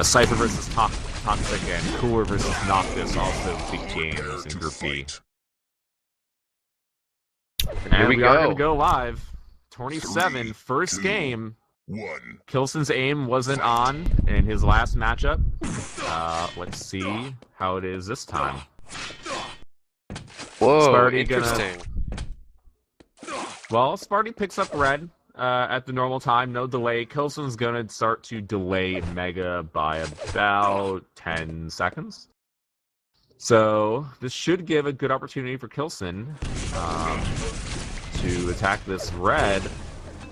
Cypher versus Toxic and Cooler versus Noctis, also big games in Group B. And we are going to go live. 27, first game. k1llsen's aim wasn't on in his last matchup. Let's see how it is this time. Whoa, interesting. Well, spart1e picks up red at the normal time, no delay. k1llsen's going to start to delay Mega by about 10 seconds. So this should give a good opportunity for k1llsen to attack this red.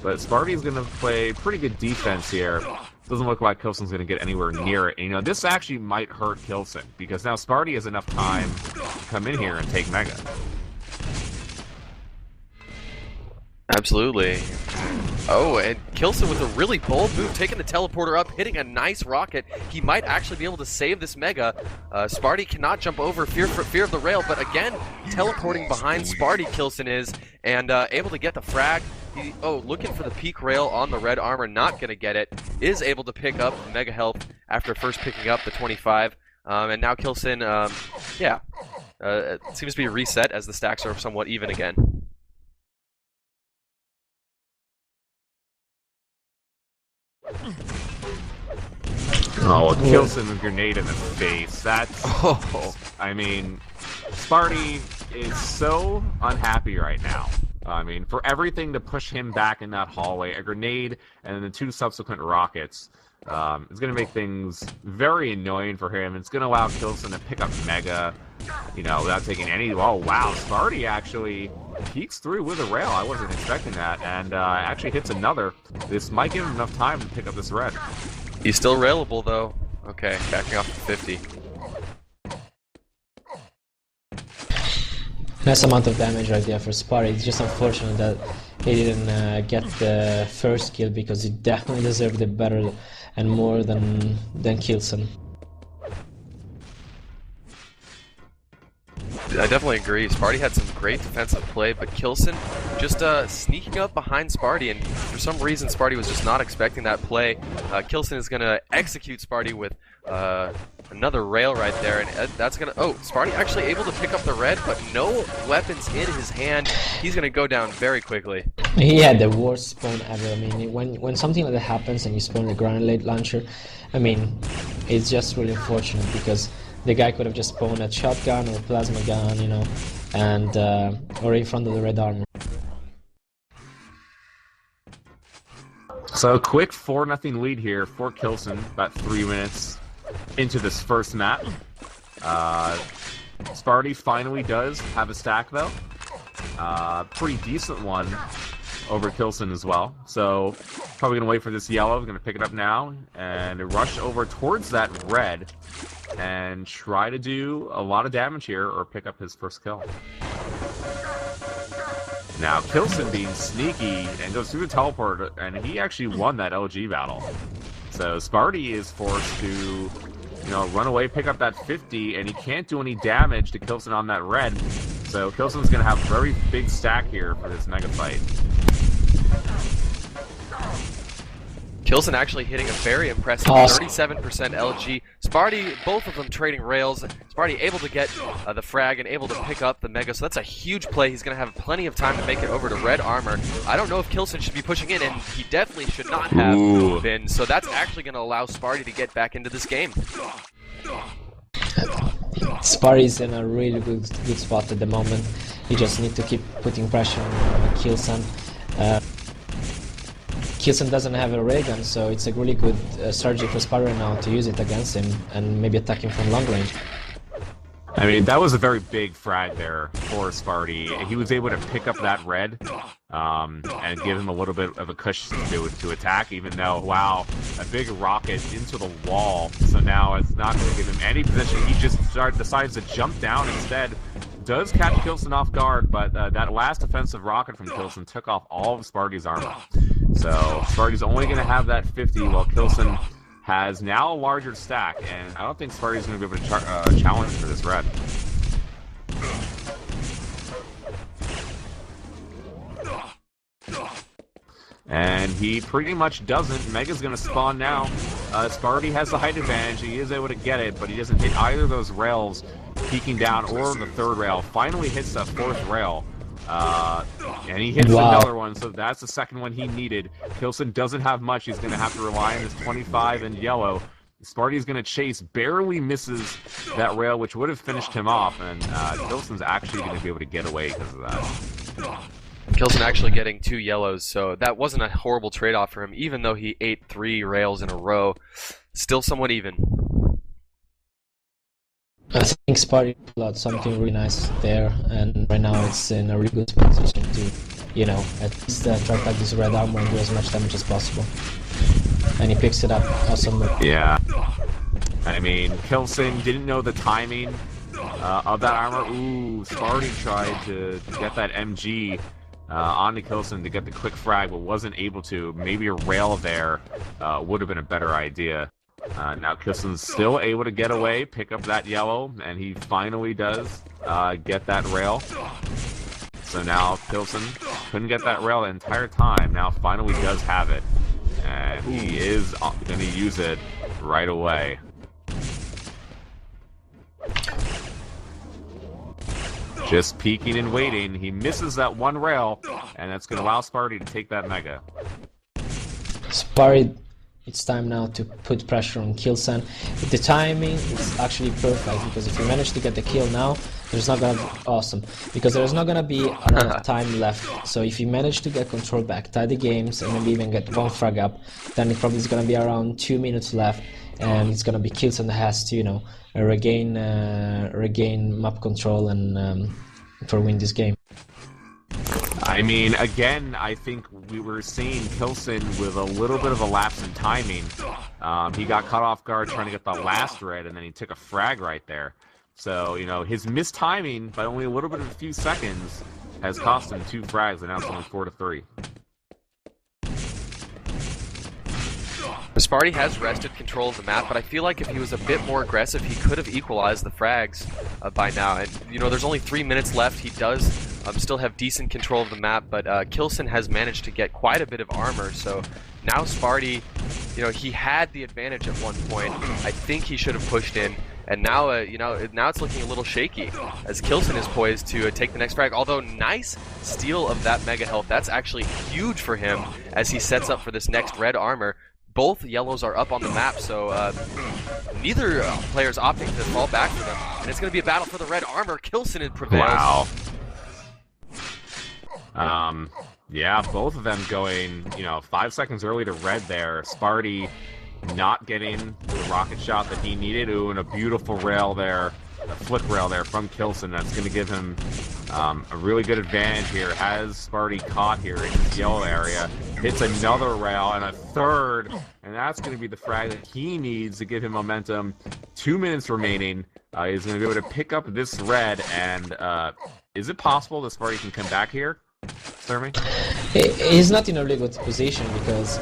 But spart1e is going to play pretty good defense here. Doesn't look like k1llsen's going to get anywhere near it. And, you know, this actually might hurt k1llsen, because now spart1e has enough time to come in here and take Mega. Absolutely. Oh, and k1llsen with a really bold move, taking the teleporter up, hitting a nice rocket. He might actually be able to save this Mega. spart1e cannot jump over, fear of the rail, but again, teleporting behind spart1e k1llsen is, and able to get the frag. Looking for the peak rail on the red armor, not going to get it. Is able to pick up Mega health after first picking up the 25. And now k1llsen, it seems to be reset as the stacks are somewhat even again. Oh, k1llsen with grenade in the face. That's... I mean, spart1e is so unhappy right now. I mean, for everything to push him back in that hallway, a grenade and then the 2 subsequent rockets, is going to make things very annoying for him. It's going to allow k1llsen to pick up Mega, you know, without taking any... Oh, wow, spart1e actually peeks through with a rail. I wasn't expecting that, and actually hits another. This might give him enough time to pick up this red. He's still railable, though. Okay, backing off to 50. Nice amount of damage right there for spart1e. It's just unfortunate that he didn't get the first kill, because he definitely deserved it better and more than k1llsen. I definitely agree. spart1e had some great defensive play, but k1llsen just sneaking up behind spart1e, and for some reason spart1e was just not expecting that play. k1llsen is going to execute spart1e with another rail right there, and that's going to... Oh, spart1e actually able to pick up the red, but no weapons in his hand. He's going to go down very quickly. He had the worst spawn ever. I mean, when something like that happens and you spawn a grenade launcher, I mean, it's just really unfortunate, because the guy could have just spawned a shotgun or a plasma gun, you know, and or in front of the red armor. So a quick 4-0 lead here for k1llsen, about 3 minutes into this first map. spart1e finally does have a stack, though. Pretty decent one over k1llsen as well. So probably gonna wait for this yellow. Gonna pick it up now and rush over towards that red and try to do a lot of damage here or pick up his first kill. Now k1llsen being sneaky and goes through the teleport, and he actually won that LG battle. So spart1e is forced to, you know, run away, pick up that 50, and he can't do any damage to k1llsen on that red. So k1llsen's going to have a very big stack here for this mega fight. k1llsen actually hitting a very impressive 37% LG. spart1e, both of them trading rails. spart1e able to get the frag and able to pick up the Mega, so that's a huge play. He's going to have plenty of time to make it over to red armor. I don't know if k1llsen should be pushing in, and he definitely should not have been, so that's actually going to allow spart1e to get back into this game. spart1e's in a really good spot at the moment. You just need to keep putting pressure on k1llsen. k1llsen doesn't have a ray gun, so it's a really good strategy for spart1e now to use it against him and maybe attack him from long range. I mean, that was a very big frag there for spart1e. He was able to pick up that red and give him a little bit of a cushion to attack, even though, wow, a big rocket into the wall. So now it's not going to give him any position. He just decides to jump down instead. Does catch k1llsen off guard, but that last offensive rocket from k1llsen took off all of spart1e's armor. So spart1e's only going to have that 50, while k1llsen has now a larger stack, and I don't think spart1e's going to be able to challenge for this red. And he pretty much doesn't. Mega's going to spawn now. Sparty has the height advantage. He is able to get it, but he doesn't hit either of those rails peeking down or the third rail. Finally hits that fourth rail. And he hits another one, so that's the second one he needed. k1llsen doesn't have much. He's going to have to rely on his 25 and yellow. Sparty's going to chase, barely misses that rail, which would have finished him off, and k1llsen's actually going to be able to get away because of that. k1llsen actually getting 2 yellows, so that wasn't a horrible trade-off for him, even though he ate 3 rails in a row. Still somewhat even. I think Spart1e pulled out something really nice there, and right now it's in a really good position to, you know, at least try to attack this red armor and do as much damage as possible. And he picks it up awesome. Yeah. I mean, k1llsen didn't know the timing of that armor. Ooh, Spart1e tried to get that MG onto k1llsen to get the quick frag, but wasn't able to. Maybe a rail there would have been a better idea. Now k1llsen's still able to get away, pick up that yellow, and he finally does get that rail. So now k1llsen couldn't get that rail the entire time. Now finally does have it, and he is going to use it right away. Just peeking and waiting. He misses that one rail, and that's going to allow Spart1e to take that mega. Spart1e, it's time now to put pressure on k1llsen. With the timing, it's actually perfect, because if you manage to get the kill now, there's not gonna be awesome, because there's not gonna be a lot of time left. So if you manage to get control back, tie the games, and maybe even get one frag up, then it probably is gonna be around 2 minutes left, and it's gonna be k1llsen that has to, you know, regain map control and for win this game. I mean, again, I think we were seeing k1llsen with a little bit of a lapse in timing. He got caught off guard trying to get the last red, and then he took a frag right there. So, you know, his missed timing by only a little bit of a few seconds has cost him 2 frags, and now it's only 4-3. Spart1e has wrested control of the map, but I feel like if he was a bit more aggressive, he could have equalized the frags by now. And, you know, there's only 3 minutes left. He does still have decent control of the map, but k1llsen has managed to get quite a bit of armor. So now Spart1e, you know, he had the advantage at one point. I think he should have pushed in. And now, you know, now it's looking a little shaky as k1llsen is poised to take the next frag. Although, nice steal of that mega health. That's actually huge for him as he sets up for this next red armor. Both yellows are up on the map, so neither player's opting to fall back for them. And it's going to be a battle for the red armor. k1llsen prevails. Wow. Yeah, both of them going, you know, 5 seconds early to red there. Spart1e not getting the rocket shot that he needed. Ooh, and a beautiful rail there, a flick rail there from k1llsen. That's going to give him a really good advantage here. Has Spart1e caught here in his yellow area. Hits another rail and a third, and that's going to be the frag that he needs to give him momentum. 2 minutes remaining. He's going to be able to pick up this red, and is it possible that Spart1e can come back here, Sermi? He's not in a really good position because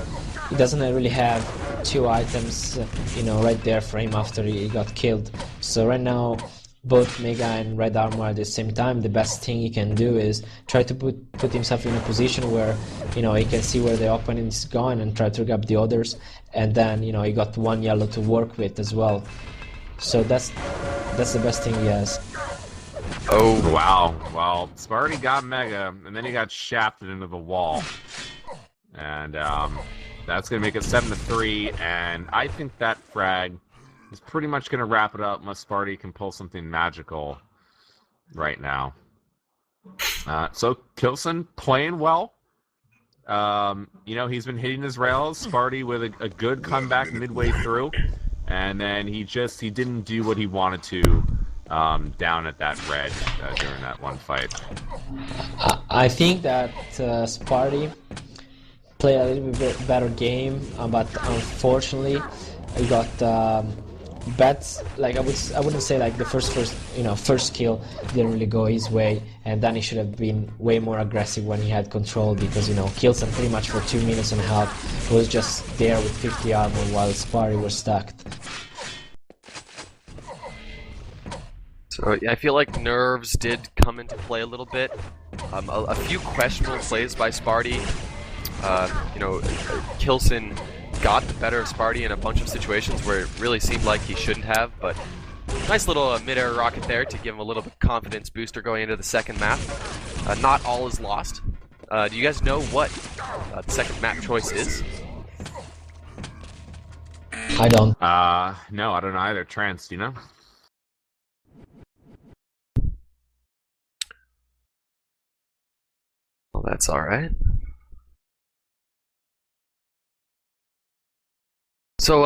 he doesn't really have 2 items, you know, right there for him after he got killed. So right now, both Mega and Red Armor at the same time, the best thing he can do is try to put himself in a position where, you know, he can see where the opponent is going and try to grab the others. And then, you know, he got 1 yellow to work with as well. So that's the best thing he has. Oh, wow. Well, Spart1e got Mega, and then he got shafted into the wall. And that's going to make it 7-3, and I think that frag is pretty much going to wrap it up unless Spart1e can pull something magical right now. So k1llsen playing well. You know, he's been hitting his rails. Spart1e with a good comeback midway through, and then he didn't do what he wanted to down at that red during that one fight. I think that Spart1e played a little bit better game, but unfortunately, he got bets. Like I wouldn't say like the first kill didn't really go his way, and then he should have been way more aggressive when he had control, because, you know, k1llsen pretty much for 2 minutes and a half was just there with 50 armor while Spart1e was stacked. So I feel like nerves did come into play a little bit. A few questionable plays by Spart1e. You know, k1llsen got the better of spart1e in a bunch of situations where it really seemed like he shouldn't have, but nice little mid-air rocket there to give him a little bit confidence booster going into the second map. Not all is lost. Do you guys know what the second map choice is? I don't. No, I don't know either. Trance, do you know? Well, that's alright. So,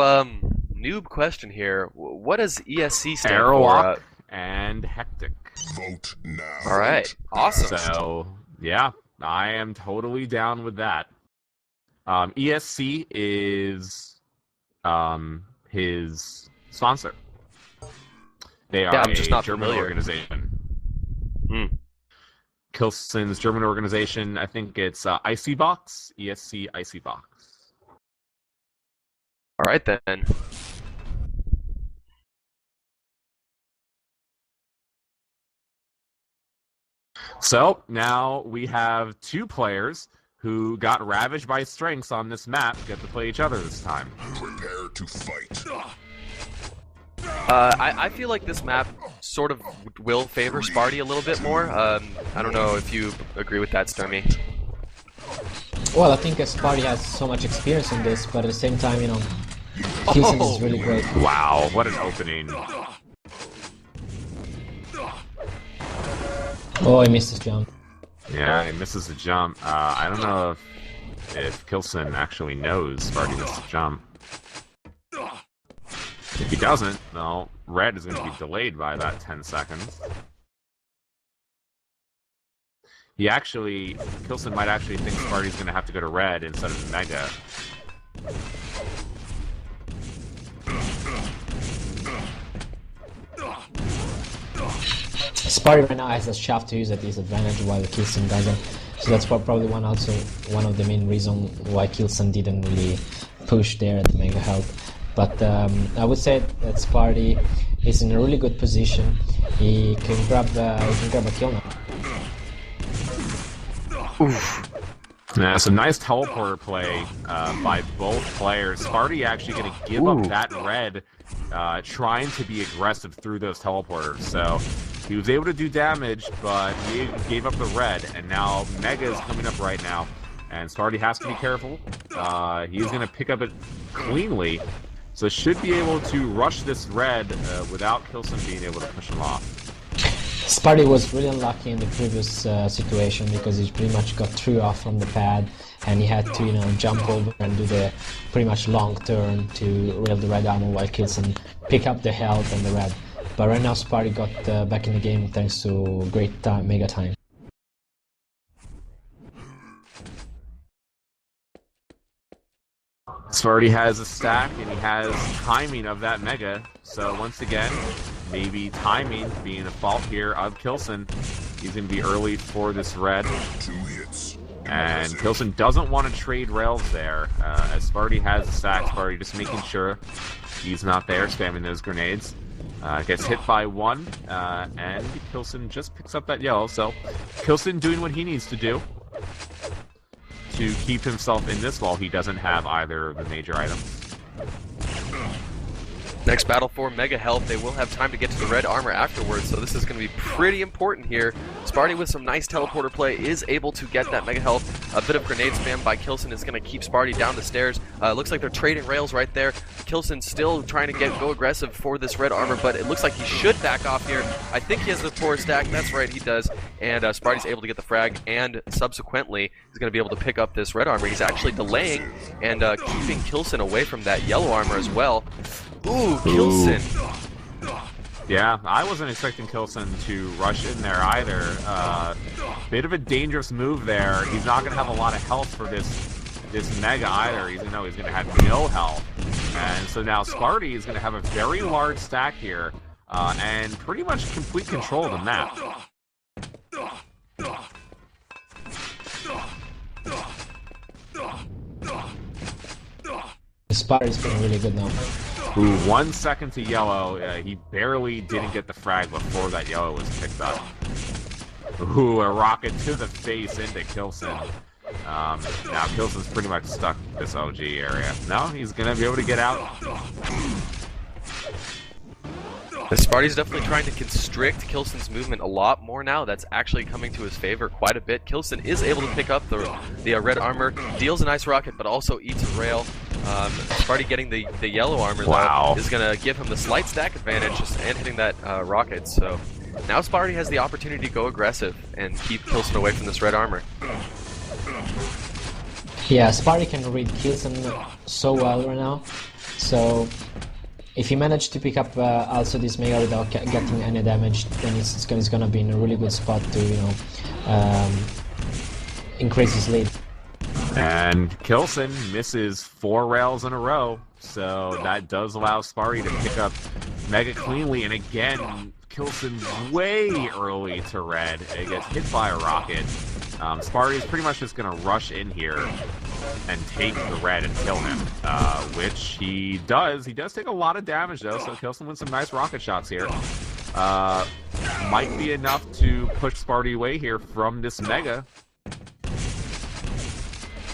noob question here. What does ESC stand Airwalk for? and Hectic. Vote now. Alright, awesome. So, yeah, I am totally down with that. ESC is his sponsor. They are I'm just a not German familiar. organization. Hmm. k1llsen's German organization, I think it's Icy Box, ESC Icy Box. Alright then. So, now we have two players who got ravaged by strengths on this map get to play each other this time. Prepare to fight. I feel like this map sort of will favor spart1e a little bit more. I don't know if you agree with that, Stormy. Well, I think spart1e has so much experience in this, but at the same time, you know, k1llsen is really great. Wow, what an opening. Oh, he missed his jump. Yeah, he misses the jump. I don't know if k1llsen actually knows spart1e missed the jump. If he doesn't, well, red is going to be delayed by about 10 seconds. k1llsen might actually think spart1e's going to have to go to red instead of mega. spart1e right now has a shaft to use at his advantage while k1llsen doesn't. So that's probably one of the main reasons why k1llsen didn't really push there at the mega help. But I would say that spart1e is in a really good position. He can grab a kill now. Oof. Yeah, some nice teleporter play by both players. spart1e actually going to give up that red, trying to be aggressive through those teleporters. So he was able to do damage, but he gave up the red, and now Mega is coming up right now. And spart1e has to be careful. He's going to pick up it cleanly, so should be able to rush this red without k1llsen being able to push him off. spart1e was really unlucky in the previous situation because he pretty much got threw off from the pad and he had to, you know, jump over and do the pretty much long turn to rail the red armor while k1llsen pick up the health and the red. But right now spart1e got back in the game thanks to great mega time. spart1e has a stack and he has timing of that mega, so once again, maybe timing being a fault here of k1llsen. He's going to be early for this red. 2 hits. And k1llsen doesn't want to trade rails there, as spart1e has a stack. spart1e just making sure he's not there, spamming those grenades. Gets hit by one, and k1llsen just picks up that yellow, so k1llsen doing what he needs to do to keep himself in this while he doesn't have either of the major items. Next battle for Mega Help, they will have time to get to the red armor afterwards, so this is going to be pretty important here. spart1e with some nice teleporter play is able to get that Mega Help. A bit of grenade spam by k1llsen is going to keep spart1e down the stairs. Looks like they're trading rails right there. k1llsen still trying to go aggressive for this red armor, but it looks like he should back off here. I think he has the 4 stack. That's right, he does. And spart1e's able to get the frag, and subsequently he's going to be able to pick up this red armor. He's actually delaying and keeping k1llsen away from that yellow armor as well. Ooh, k1llsen. Yeah, I wasn't expecting k1llsen to rush in there either. Bit of a dangerous move there. He's not going to have a lot of health for this mega either. He's going to have no health. And so now spart1e is going to have a very large stack here, and pretty much complete control of the map. spart1e's playing really good now. Ooh, 1 second to yellow. He barely didn't get the frag before that yellow was picked up. Ooh, a rocket to the face into k1llsen. Now k1llsen's pretty much stuck this LG area. No, he's gonna be able to get out. The Sparty's definitely trying to constrict k1llsen's movement a lot more now. That's actually coming to his favor quite a bit. k1llsen is able to pick up the red armor, deals a nice rocket, but also eats a rail. Sparty getting the yellow armor though is going to give him the slight stack advantage and hitting that rocket. So now Sparty has the opportunity to go aggressive and keep k1llsen away from this red armor. Yeah, Sparty can read k1llsen so well right now. So if he managed to pick up also this Mega without getting any damage, then it's gonna be in a really good spot to, you know, increase his lead. And k1llsen misses 4 rails in a row, so that does allow Sparty to pick up Mega cleanly. And again, k1llsen way early to red. It gets hit by a rocket. Sparty is pretty much just gonna rush in here and take the red and kill him, which he does. He does take a lot of damage though, so k1llsen wins some nice rocket shots here. Might be enough to push Sparty away here from this Mega.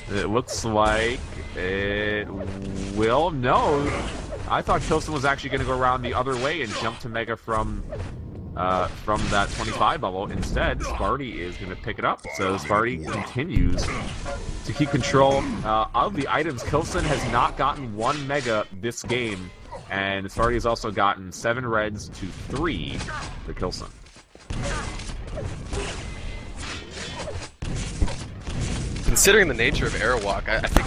It looks like it will. No, I thought k1llsen was actually going to go around the other way and jump to Mega from that 25 bubble. Instead, Sparty is going to pick it up. So Sparty continues to keep control of the items. k1llsen has not gotten 1 Mega this game, and Sparty has also gotten 7 reds to 3 for k1llsen. Considering the nature of Airwalk, I think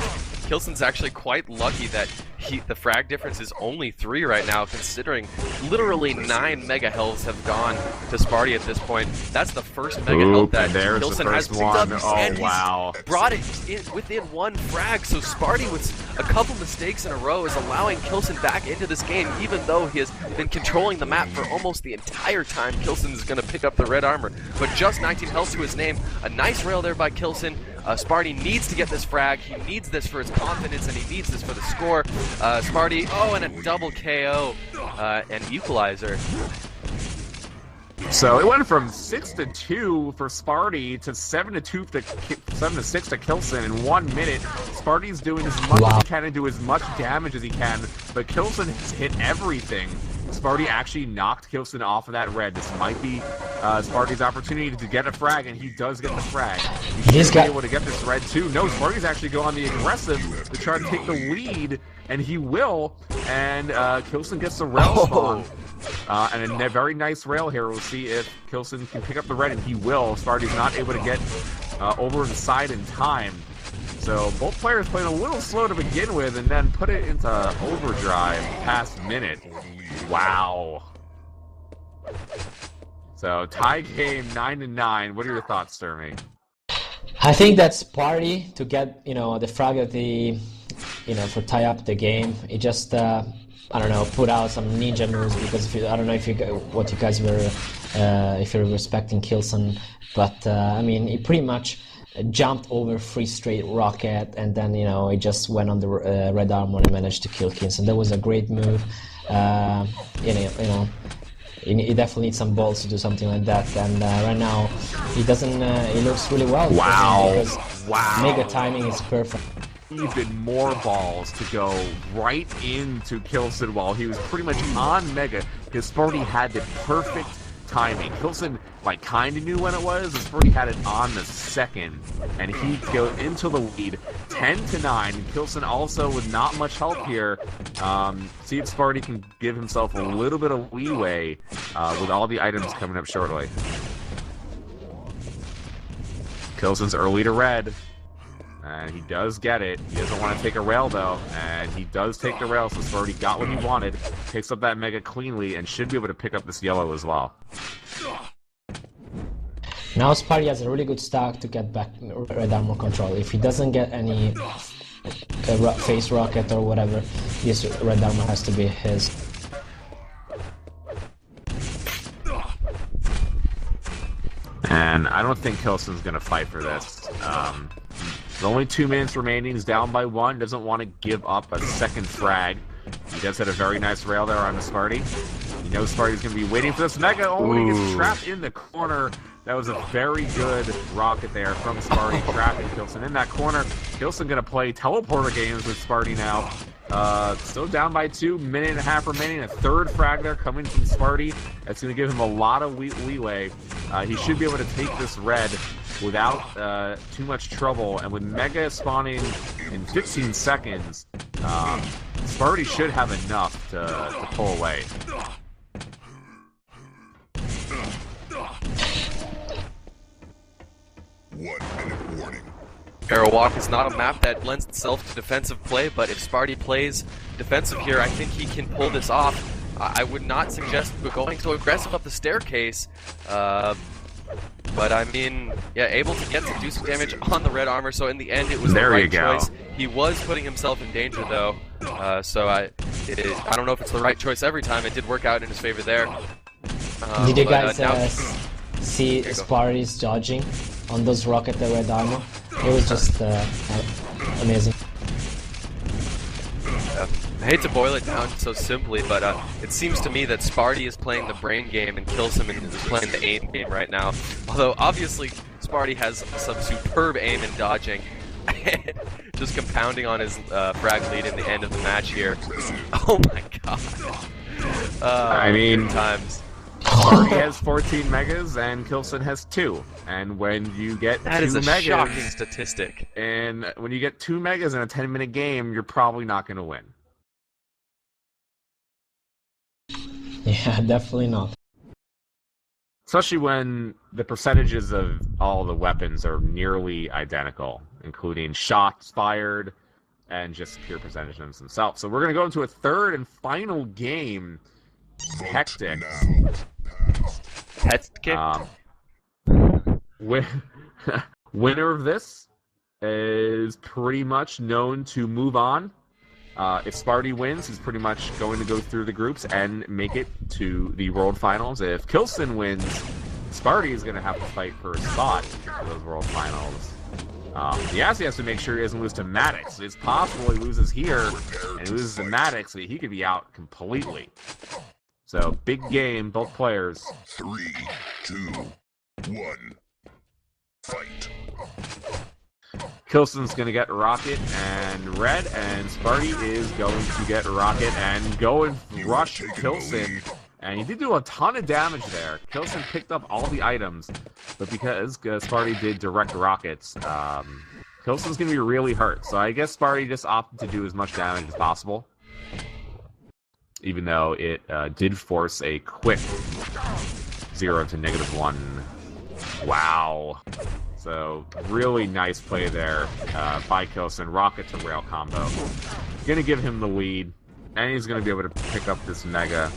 k1llsen's actually quite lucky that the frag difference is only 3 right now, considering literally 9 Mega healths have gone to Sparty at this point. That's the first Mega health that k1llsen has picked up, and he's brought it in within 1 frag. So Sparty, with a couple mistakes in a row, is allowing k1llsen back into this game, even though he has been controlling the map for almost the entire time. k1llsen is going to pick up the red armor, but just 19 health to his name. A nice rail there by k1llsen. Sparty needs to get this frag. He needs this for his confidence, and he needs this for the score. Sparty, and a double KO and equalizer. So it went from 6-2 for Sparty to 7-6 to k1llsen in 1 minute. Sparty's doing as much as he can and do as much damage as he can, but k1llsen has hit everything. Sparty actually knocked k1llsen off of that red. This might be Sparty's opportunity to get a frag, and he does get the frag. He's able to get this red too. No, Sparty's actually going on the aggressive to try to take the lead, and he will. And k1llsen gets the rail spawn. And a very nice rail here. We'll see if k1llsen can pick up the red, and he will. Sparty's not able to get over the side in time. So both players playing a little slow to begin with, and then put it into overdrive past minute. Wow. So tie game 9-9. What are your thoughts, Sturmy? I think that's Sparty to get, you know, the frag of the, you know, for tie up the game. It just I don't know, put out some ninja moves, because if you, I don't know if you what you guys were if you're respecting k1llsen, but I mean, it pretty much jumped over 3 straight rocket, and then, you know, it just went on the red armor and managed to kill k1llsen. That was a great move. You know, he definitely needs some balls to do something like that, and right now he doesn't. He looks really well. Wow! Mega timing is perfect. Even more balls to go right into k1llsen while he was pretty much on Mega, because Sparty had the perfect timing. k1llsen like kind of knew when it was, and Sparty had it on the second, and he goes into the lead 10-9. And k1llsen also with not much help here. See if Sparty can give himself a little bit of leeway with all the items coming up shortly. k1llsen's early to red, and he does get it. He doesn't want to take a rail though, and he does take the rail, so Sparty got what he wanted, picks up that Mega cleanly, and should be able to pick up this yellow as well. Now Sparty has a really good stack to get back red armor control. If he doesn't get any face rocket or whatever, this red armor has to be his. And I don't think k1llsen's going to fight for this. The only 2 minutes remaining, is down by 1, doesn't want to give up a second frag. He does hit a very nice rail there on the Sparty. He You know Sparty's going to be waiting for this Mega. Oh, he gets trapped in the corner. That was a very good rocket there from Sparty, trapping k1llsen in that corner. k1llsen going to play teleporter games with Sparty now. Still down by 2, minute and a half remaining. A third frag there coming from Sparty. That's going to give him a lot of leeway. He should be able to take this red without too much trouble. And with Mega spawning in 15 seconds, Sparty should have enough to pull away. 1 minute warning. Aerowalk is not a map that lends itself to defensive play, but if Sparty plays defensive here, I think he can pull this off. I would not suggest going so aggressive up the staircase, but I mean, yeah, able to get to do some damage on the red armor, so in the end it was the right choice. He was putting himself in danger though, so I don't know if it's the right choice every time. It did work out in his favor there. Did you guys see Sparty's dodging on those rocket the red armor? It was just amazing. I hate to boil it down so simply, but it seems to me that Sparty is playing the brain game and k1llsen is playing the aim game right now. Although obviously Sparty has some superb aim and dodging, just compounding on his frag lead in the end of the match here. Oh my god! I mean, good times. Sparty has 14 megas and k1llsen has 2. And when you get that 2 is a megas, shocking statistic. And when you get 2 megas in a 10-minute game, you're probably not going to win. Yeah, definitely not. Especially when the percentages of all the weapons are nearly identical, including shots fired and just pure percentages themselves. So we're going to go into a third and final game. Hectic. Hectic. Winner of this is pretty much known to move on. If Sparty wins, he's pretty much going to go through the groups and make it to the World Finals. If k1llsen wins, Sparty is going to have to fight for a spot for those World Finals. He also has to make sure he doesn't lose to Maddox. It's possible he loses here and he loses to Maddox, so he could be out completely. So, big game, both players. 3, 2, 1, fight. k1llsen's going to get Rocket and Red, and Sparty is going to get Rocket and go and rush k1llsen. And he did do a ton of damage there. k1llsen picked up all the items, but because Sparty did direct rockets, k1llsen's going to be really hurt. So I guess Sparty just opted to do as much damage as possible, even though it did force a quick 0 to -1. Wow. So, really nice play there by k1llsen. Rocket to rail combo. Gonna give him the lead, and he's gonna be able to pick up this Mega.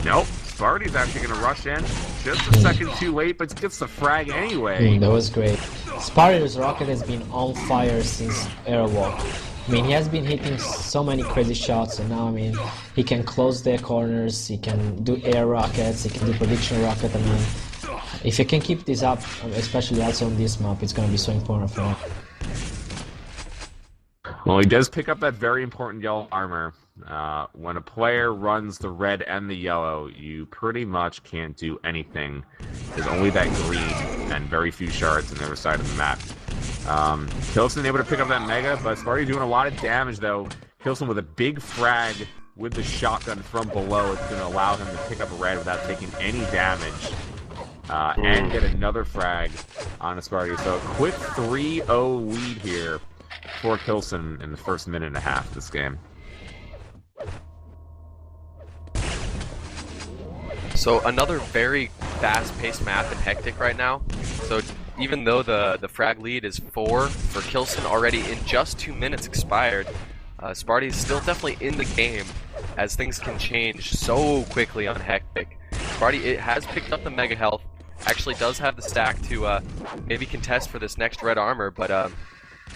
Nope. Sparty's actually gonna rush in. Just a second too late, but gets the frag anyway. That was great. Sparty's rocket has been on fire since Airwalk. I mean, he has been hitting so many crazy shots, and now, I mean, he can close their corners, he can do air rockets, he can do prediction rocket. I mean, if you can keep this up, especially also on this map, it's going to be so important for him. Well, he does pick up that very important yellow armor. When a player runs the red and the yellow, you pretty much can't do anything. There's only that green and very few shards on the other side of the map. k1llsen able to pick up that Mega, but Sparty doing a lot of damage though. k1llsen with a big frag with the shotgun from below. It's going to allow him to pick up a red without taking any damage. And get another frag on a Sparty. So a quick 3-0 lead here for k1llsen in the first minute and a half of this game. So another very fast-paced map and hectic right now. So even though the frag lead is 4 for k1llsen already in just 2 minutes expired, Sparty is still definitely in the game as things can change so quickly on hectic. Sparty has picked up the Mega Health, actually does have the stack to maybe contest for this next red armor, but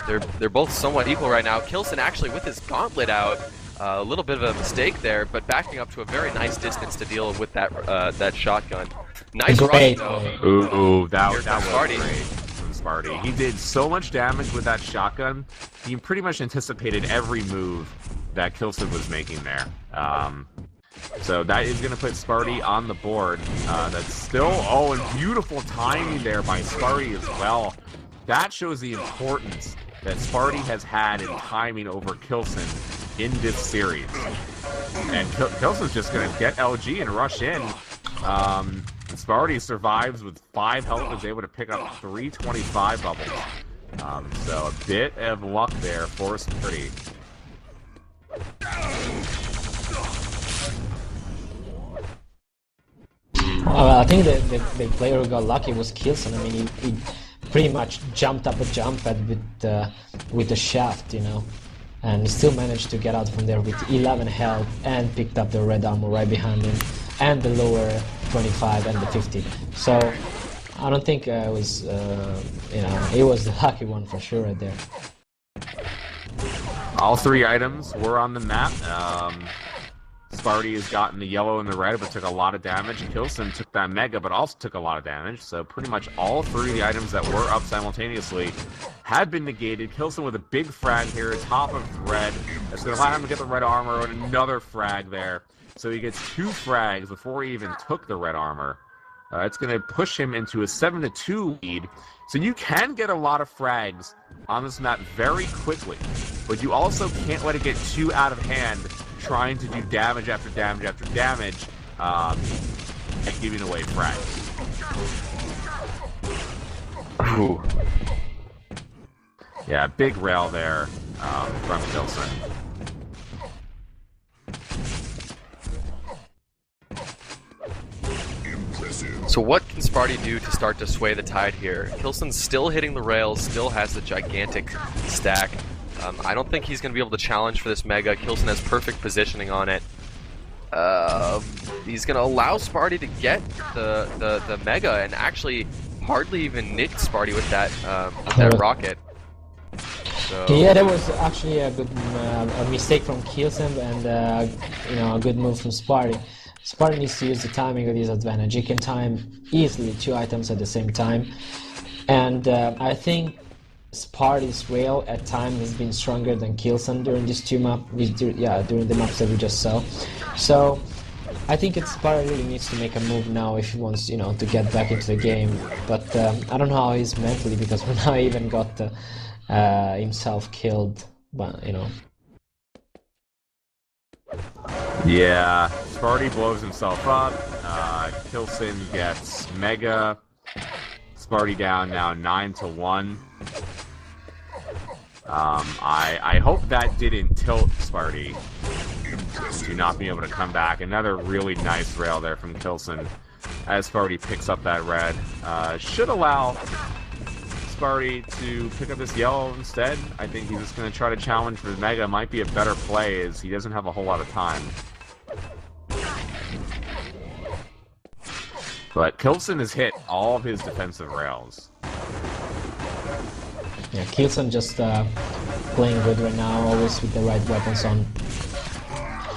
they're both somewhat equal right now. k1llsen actually with his gauntlet out, a little bit of a mistake there, but backing up to a very nice distance to deal with that shotgun. Nice rush though. Ooh, that was Sparty. great from Sparty. He did so much damage with that shotgun. He pretty much anticipated every move that k1llsen was making there. So that is going to put spart1e on the board. That's still, oh, and beautiful timing there by spart1e as well. That shows the importance that spart1e has had in timing over k1llsen in this series. And k1llsen's just going to get LG and rush in. spart1e survives with 5 health, is able to pick up 325 bubbles. So a bit of luck there for spart1e. I think the player who got lucky was k1llsen. I mean, he pretty much jumped up a jump pad with the shaft, you know, and he still managed to get out from there with 11 health and picked up the red armor right behind him and the lower 25 and the 50. So I don't think it was, you know, he was the lucky one for sure right there. All 3 items were on the map. spart1e has gotten the yellow and the red, but took a lot of damage. k1llsen took that mega, but also took a lot of damage. So pretty much all 3 of the items that were up simultaneously had been negated. k1llsen with a big frag here, top of red. That's going to allow him to get the red armor and another frag there. So he gets 2 frags before he even took the red armor. It's going to push him into a 7-2 lead. So you can get a lot of frags on this map very quickly, but you also can't let it get too out of hand, trying to do damage after damage after damage, and giving away frags. Ooh. Yeah, big rail there from k1llsen. So what can spart1e do to start to sway the tide here? k1llsen's still hitting the rails, still has the gigantic stack. I don't think he's going to be able to challenge for this mega. k1llsen has perfect positioning on it. He's going to allow spart1e to get the mega and actually hardly even nick spart1e with that rocket. So. Yeah, that was actually a good a mistake from k1llsen and you know, a good move from spart1e. spart1e needs to use the timing of his advantage. He can time easily 2 items at the same time, and I think spart1e's rail at times has been stronger than k1llsen during these 2 maps. During the maps that we just saw. So I think spart1e really needs to make a move now if he wants, you know, to get back into the game. But I don't know how he's mentally, because we now even got himself killed. But you know. Yeah, spart1e blows himself up. k1llsen gets mega. spart1e down now 9-1. I hope that didn't tilt spart1e to not be able to come back. Another really nice rail there from k1llsen as spart1e picks up that red. Should allow spart1e to pick up this yellow instead. I think he's just going to try to challenge for the mega. Might be a better play as he doesn't have a whole lot of time. But k1llsen has hit all of his defensive rails. Yeah, k1llsen just playing good right now, always with the right weapons on.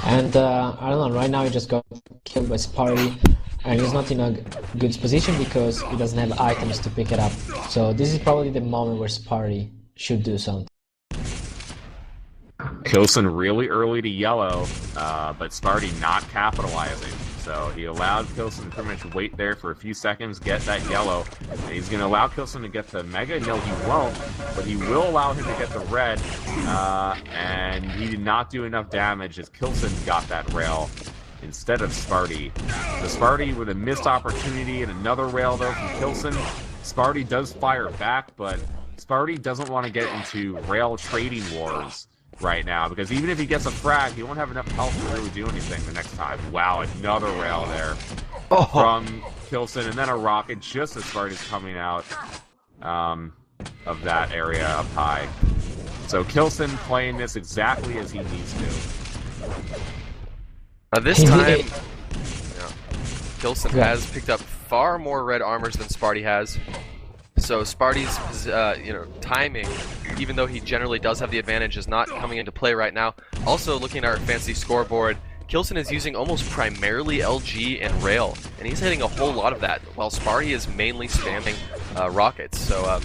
And I don't know, right now he just got killed by spart1e, and he's not in a good position because he doesn't have items to pick it up. So this is probably the moment where spart1e should do something. k1llsen really early to yellow, but spart1e not capitalizing. So he allowed k1llsen to pretty much wait there for a few seconds, get that yellow, and he's going to allow k1llsen to get the mega. No, he won't, but he will allow him to get the red, and he did not do enough damage as k1llsen got that rail instead of spart1e. So spart1e with a missed opportunity and another rail though from k1llsen. spart1e does fire back, but spart1e doesn't want to get into rail trading wars right now, because even if he gets a frag, he won't have enough health to really do anything the next time. Wow, another rail there from k1llsen, and then a rocket just as spart1e's coming out of that area up high. So k1llsen playing this exactly as he needs to. This time, k1llsen has picked up far more red armors than spart1e has. So spart1e's timing, even though he generally does have the advantage, is not coming into play right now. Also, looking at our fancy scoreboard, k1llsen is using almost primarily LG and rail, and he's hitting a whole lot of that, while spart1e is mainly spamming rockets. So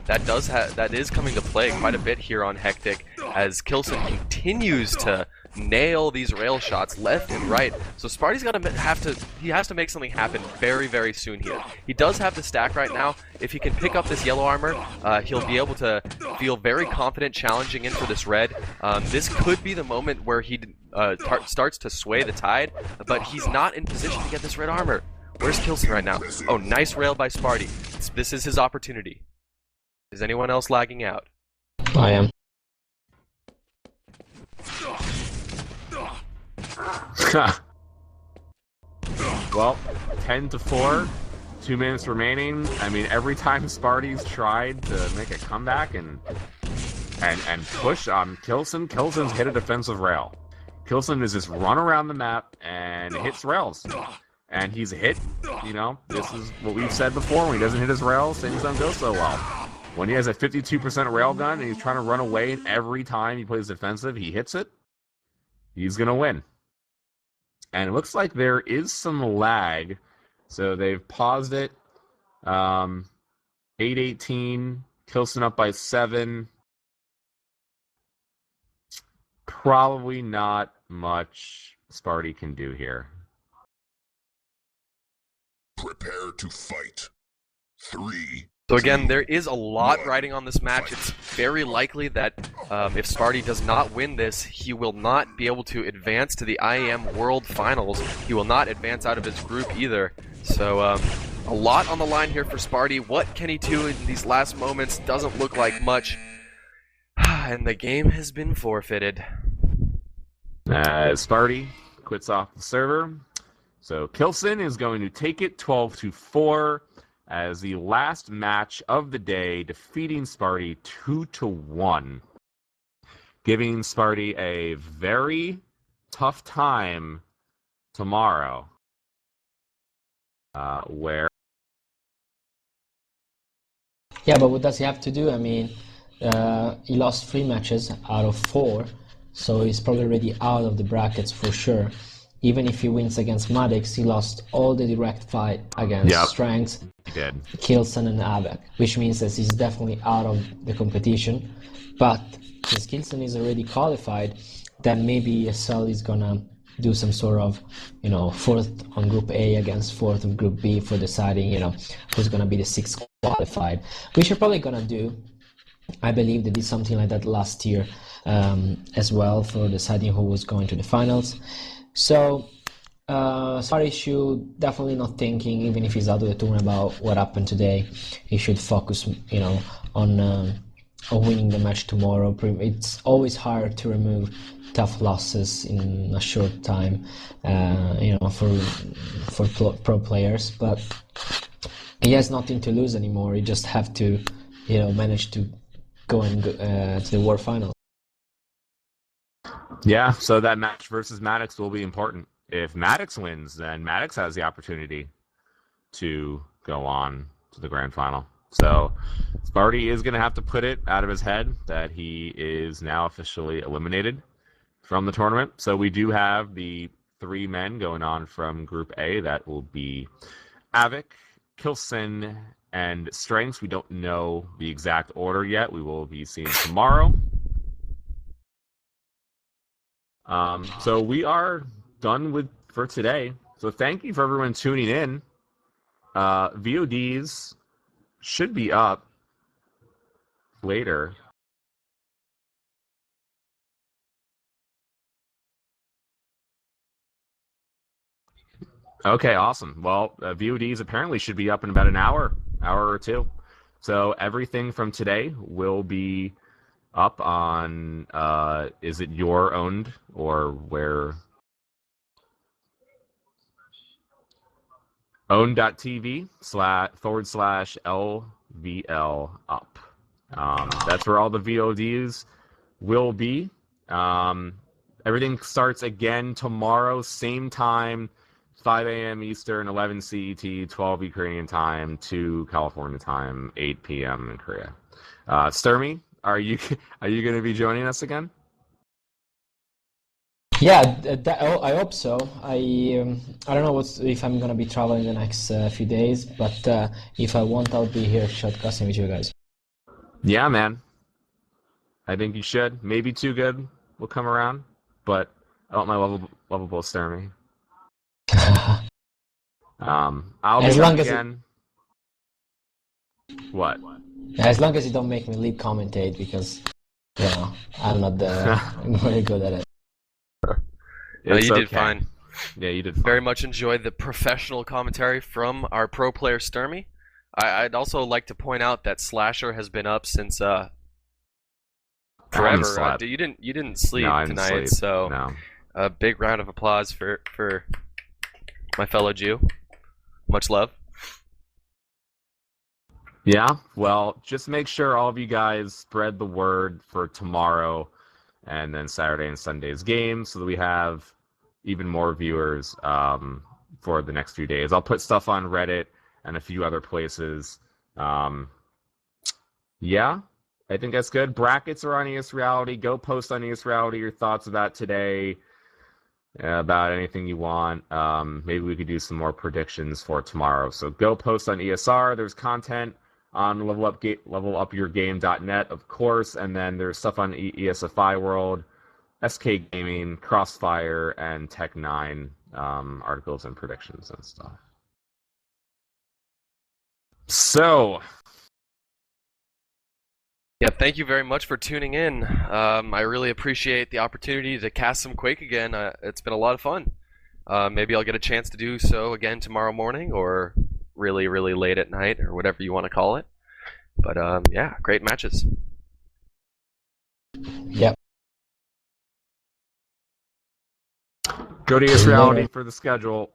that is coming to play quite a bit here on Hectic, as k1llsen continues to nail these rail shots left and right. So Sparty's he has to make something happen very, very soon here. He does have the stack right now. If he can pick up this yellow armor, he'll be able to feel very confident challenging in for this red. This could be the moment where he starts to sway the tide, but he's not in position to get this red armor. Where's k1llsen right now? Oh, nice rail by Sparty. This is his opportunity. Is anyone else lagging out? I am. Well, 10-4, 2 minutes remaining. I mean, every time Sparty's tried to make a comeback and push on k1llsen's hit a defensive rail. k1llsen is just run around the map and hits rails. And he's hit, you know, this is what we've said before, when he doesn't hit his rails, things don't go so well. When he has a 52% rail gun and he's trying to run away, and every time he plays defensive, he hits it, he's going to win. And it looks like there is some lag, so they've paused it. 8-18, k1llsen up by 7. Probably not much Sparty can do here. Prepare to fight. 3. So again, there is a lot riding on this match. It's very likely that if Sparty does not win this, he will not be able to advance to the IEM World Finals. He will not advance out of his group either. So a lot on the line here for Sparty. What can he do in these last moments? Doesn't look like much. And the game has been forfeited. Sparty quits off the server. So k1llsen is going to take it 12-4 as the last match of the day, defeating Sparty 2-1, giving Sparty a very tough time tomorrow. Where? Yeah, but what does he have to do? I mean, he lost 3 matches out of 4, so he's probably already out of the brackets for sure. Even if he wins against Maddox, he lost all the direct fight against Strength, k1llsen and Avec, which means that he's definitely out of the competition. But since k1llsen is already qualified, then maybe ESL is gonna do some sort of, 4th on Group A against 4th of Group B for deciding, who's gonna be the 6th qualified, which they're probably gonna do. I believe they did something like that last year as well for deciding who was going to the finals. So, Sparty should definitely not thinking, even if he's out of the tournament, about what happened today. He should focus, on winning the match tomorrow. It's always hard to remove tough losses in a short time, for pro players. But he has nothing to lose anymore. He just have to, manage to go to the World Final. Yeah, so that match versus Maddox will be important. If Maddox wins, then Maddox has the opportunity to go on to the grand final. So Sparty is going to have to put it out of his head that he is now officially eliminated from the tournament. So we do have the 3 men going on from Group A. That will be Avec, k1llsen, and Strengths. We don't know the exact order yet. We will be seeing tomorrow. So we are done for today. So thank you for everyone tuning in. VODs should be up later. Okay, awesome. Well, VODs apparently should be up in about an hour or 2. So everything from today will be up on, is it your owned or where? own.tv/LVL up. That's where all the VODs will be. Everything starts again tomorrow, same time, 5 a.m. Eastern, 11 CET, 12 Ukrainian time, 2 California time, 8 p.m. in Korea. Sturmy, are you going to be joining us again? Yeah, I hope so. I don't know if I'm gonna be traveling the next few days, but if I want, I'll be here shotcasting with you guys. Yeah, man. I think you should. Maybe Too Good will come around, but I want my lovable Sturmy. I'll be As back long as again. What? as long as you don't make me lead commentate, because I'm not very good at it. No, It's you did okay. fine. Yeah, you did fine. Very much enjoyed the professional commentary from our pro player Sturmy. I'd also like to point out that Slasher has been up since I haven't forever. slept. You didn't sleep No, I didn't tonight, sleep. so No. a big round of applause for my fellow Jew. Much love. Yeah, well, just make sure all of you guys spread the word for tomorrow and then Saturday and Sunday's games so that we have even more viewers for the next few days. I'll put stuff on Reddit and a few other places. Yeah, I think that's good. Brackets are on ES Reality. Go post on ES Reality your thoughts about today, about anything you want. Maybe we could do some more predictions for tomorrow. So go post on ESR. There's content on levelupyourgame.net, of course, and then there's stuff on ESFI World, SK Gaming, Crossfire, and Tech9 articles and predictions and stuff. So, Yeah, thank you very much for tuning in. I really appreciate the opportunity to cast some Quake again. It's been a lot of fun. Maybe I'll get a chance to do so again tomorrow morning or really, really late at night or whatever you want to call it. But yeah, great matches. Yep. go to ES Reality for the schedule.